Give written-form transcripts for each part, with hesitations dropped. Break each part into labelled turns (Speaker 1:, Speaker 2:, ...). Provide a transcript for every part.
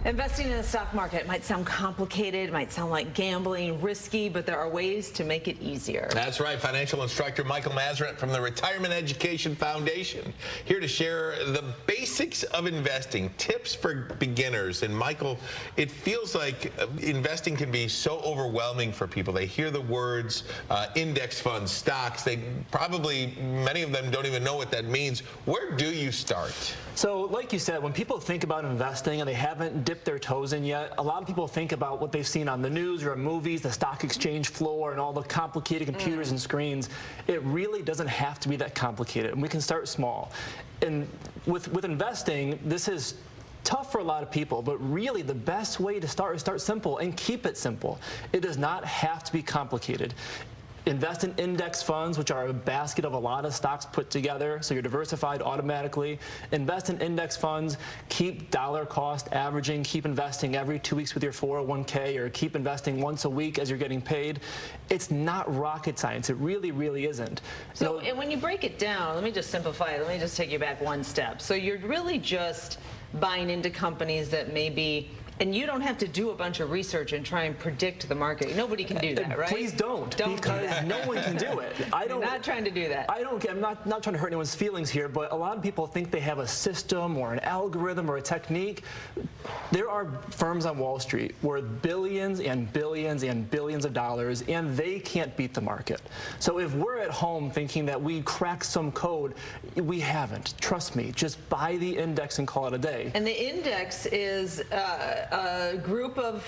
Speaker 1: Investing in the stock market might sound complicated, might sound like gambling, risky, but there are ways to make it easier.
Speaker 2: That's right. Financial instructor Michael Masserant from the Retirement Education Foundation here to share the basics of investing, tips for beginners. And Michael, it feels like investing can be so overwhelming for people. They hear the words index funds, stocks. They probably, many of them don't even know what that means. Where do you start?
Speaker 3: So like you said, when people think about investing and they haven't dipped their toes in yet, a lot of people think about what they've seen on the news or in movies, the stock exchange floor and all the complicated computers and screens. It really doesn't have to be that complicated, and we can start small. And with investing, this is tough for a lot of people, but really the best way to start is start simple and keep it simple. It does not have to be complicated. Invest in index funds, which are a basket of a lot of stocks put together, so you're diversified automatically. Invest in index funds, keep dollar cost averaging, keep investing every 2 weeks with your 401k, or keep investing once a week as you're getting paid. It's not rocket science. It really, really isn't.
Speaker 1: So, and when you break it down, let me just simplify it. Let me just take you back one step. So you're really just buying into companies that maybe, and you don't have to do a bunch of research and try and predict the market. Nobody can do that, right?
Speaker 3: Please don't because no one can do it.
Speaker 1: I'm not trying to do that.
Speaker 3: I'm not trying to hurt anyone's feelings here, but a lot of people think they have a system or an algorithm or a technique. There are firms on Wall Street worth billions and billions and billions of dollars, and they can't beat the market. So if we're at home thinking that we cracked some code, we haven't. Trust me. Just buy the index and call it a day.
Speaker 1: And the index is a group of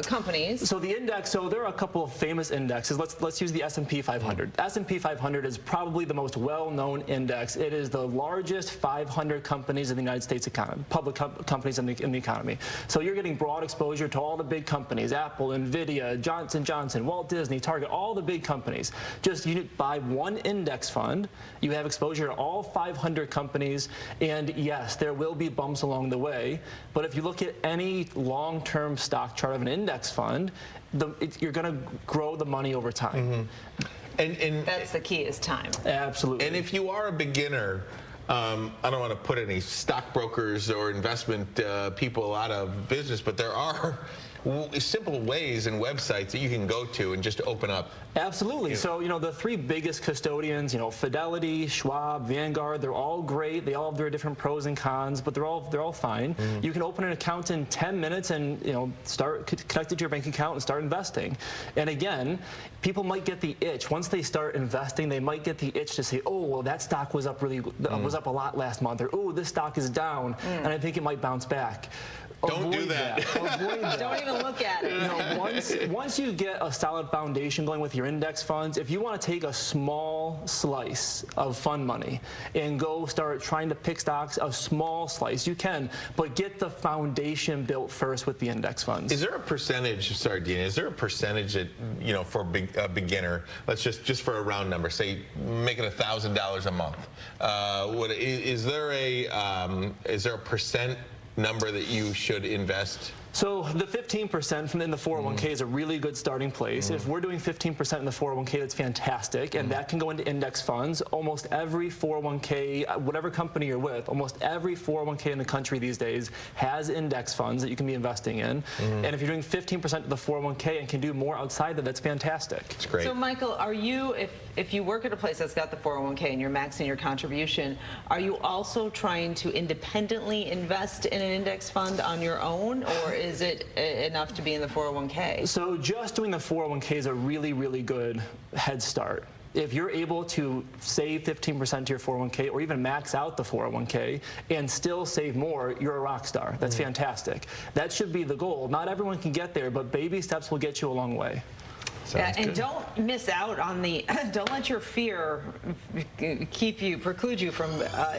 Speaker 1: companies.
Speaker 3: So the index, so there are a couple of famous indexes. Let's use the S&P 500. S&P 500 is probably the most well-known index. It is the largest 500 companies in the United States economy, public companies in the economy. So you're getting broad exposure to all the big companies: Apple, Nvidia, Johnson & Johnson, Walt Disney, Target, all the big companies. Just you buy one index fund, you have exposure to all 500 companies, and yes, there will be bumps along the way, but if you look at any long-term stock chart of an index fund, you're going to grow the money over time.
Speaker 2: And
Speaker 1: that's the key, is time.
Speaker 3: Absolutely.
Speaker 2: And if you are a beginner, I don't want to put any stockbrokers or investment people out of business, but there are simple ways and websites that you can go to and just open up.
Speaker 3: Absolutely. So, the three biggest custodians, Fidelity, Schwab, Vanguard, they're all great. They all have their different pros and cons, but they're all fine. You can open an account in 10 minutes and, start connected to your bank account and start investing. And again, people might get the itch. Once they start investing, they might get the itch to say, oh, well, that stock was up was up a lot last month, or oh, this stock is down, and I think it might bounce back.
Speaker 2: Don't do that.
Speaker 3: Avoid that.
Speaker 1: Don't even look at it.
Speaker 3: Once you get a solid foundation going with your index funds, if you want to take a small slice of fund money and go start trying to pick stocks, a small slice, you can, but get the foundation built first with the index funds.
Speaker 2: Is there a percentage, sorry, Dean, is there a percentage that, for a beginner, let's just for a round number, say making $1,000 a month, is there a percent number that you should invest?
Speaker 3: So the 15% in the 401k is a really good starting place. If we're doing 15% in the 401k, that's fantastic, and that can go into index funds. Almost every 401k, whatever company you're with, almost every 401k in the country these days has index funds that you can be investing in. And if you're doing 15% of the 401k and can do more outside that, that's fantastic.
Speaker 2: That's great.
Speaker 1: So Michael, are you, if you work at a place that's got the 401k and you're maxing your contribution, are you also trying to independently invest in an index fund on your own, or is it enough to be in the 401k?
Speaker 3: So just doing the 401k is a really, really good head start. If you're able to save 15% to your 401k or even max out the 401k and still save more, you're a rock star. That's fantastic. That should be the goal. Not everyone can get there, but baby steps will get you a long way.
Speaker 1: Yeah, and don't miss out on the, don't let your fear preclude you from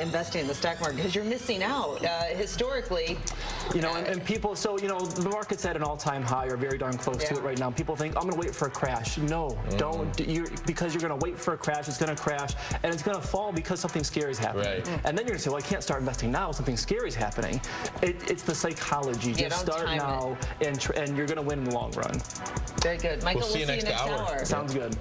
Speaker 1: investing in the stock market, because you're missing out. Historically,
Speaker 3: and people, so, the market's at an all-time high or very darn close to it right now. People think, I'm going to wait for a crash. No, don't, because you're going to wait for a crash, it's going to crash, and it's going to fall because something scary is happening.
Speaker 2: Right.
Speaker 3: And then you're going to say, well, I can't start investing now, something scary is happening. It's the psychology. Just start now, and you're going to win in the long run.
Speaker 1: Very good. Michael,
Speaker 2: we'll see you next hour.
Speaker 3: Sounds good.